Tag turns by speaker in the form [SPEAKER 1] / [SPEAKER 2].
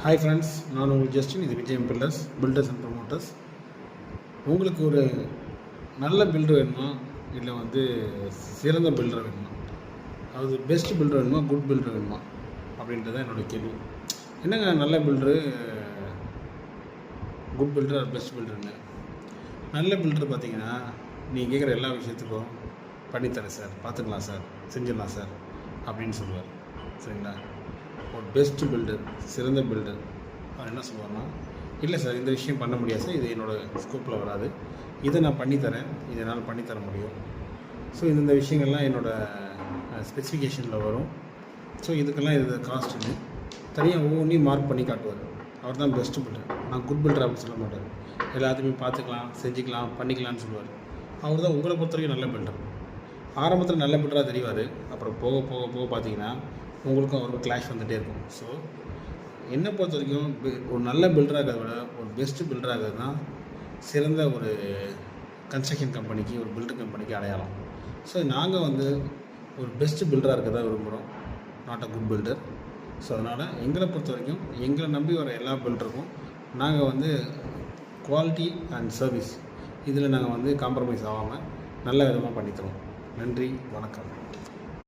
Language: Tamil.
[SPEAKER 1] ஹாய் ஃப்ரெண்ட்ஸ், நான் உங்கள் ஜஸ்டின். இது விஜயம் பில்டர்ஸ் அண்ட் ப்ரொமோட்டர்ஸ். உங்களுக்கு ஒரு நல்ல பில்டர் வேணுமா, இல்லை சிறந்த பில்டர் வேணுமா, அதாவது பெஸ்ட் பில்டர் வேணுமா, குட் பில்டர் வேணுமா அப்படின்றது என்னோடய கேள்வி. என்னங்க நல்ல பில்டரு, குட் பில்டர், பெஸ்ட் பில்டருங்க? நல்ல பில்டர் பார்த்தீங்கன்னா, நீங்கள் கேட்குற எல்லா விஷயத்துக்கும் பண்ணித்தரேன் சார், பார்த்துக்கலாம் சார், செஞ்சிடலாம் சார் அப்படின்னு சொல்லுவார். சரிங்களா? ஒரு பெஸ்ட் பில்டர், சிறந்த பில்டர், அவர் என்ன சொல்லுவார்னா, இல்லை சார் இந்த விஷயம் பண்ண முடியாது சார், இது என்னோடய ஸ்கோப்பில் வராது, இதை நான் பண்ணித்தரேன், இதை என்னால் பண்ணித்தர முடியும். ஸோ இந்த விஷயங்கள்லாம் என்னோடய ஸ்பெசிஃபிகேஷனில் வரும். ஸோ இதுக்கெல்லாம் இது காஸ்ட்டுன்னு தனியாக ஒவ்வொன்றையும் மார்க் பண்ணி காட்டுவார். அவர் தான் பெஸ்ட் பில்டர். நான் குட் பில்டர் அப்படின்னு சொல்ல மாட்டார். எல்லாத்தையுமே பார்த்துக்கலாம், செஞ்சுக்கலாம், பண்ணிக்கலாம்னு சொல்லுவார். அவர் தான் உங்களை பொறுத்த வரைக்கும் நல்ல பில்டர். ஆரம்பத்தில் நல்ல பில்டராக தெரிவார். அப்புறம் போக போக போக பார்த்தீங்கன்னா உங்களுக்கும் அவருக்கும் கிளாஷ் வந்துகிட்டே இருக்கும். ஸோ என்னை பொறுத்த வரைக்கும் ஒரு நல்ல பில்டராகிறத விட ஒரு பெஸ்ட்டு பில்டராகிறது தான் சிறந்த ஒரு கன்ஸ்ட்ரக்ஷன் கம்பெனிக்கு, ஒரு பில்டர் கம்பெனிக்கு அடையாளம். ஸோ நாங்கள் ஒரு பெஸ்ட்டு பில்டராக இருக்க தான் விரும்புகிறோம், not a good builder. So அதனால் எங்களை பொறுத்த வரைக்கும் எங்களை நம்பி வர எல்லா பில்டருக்கும் நாங்கள் குவாலிட்டி அண்ட் சர்வீஸ் இதில் நாங்கள் காம்ப்ரமைஸ் ஆகாமல் நல்ல விதமாக பண்ணித்தரோம். நன்றி, வணக்கம்.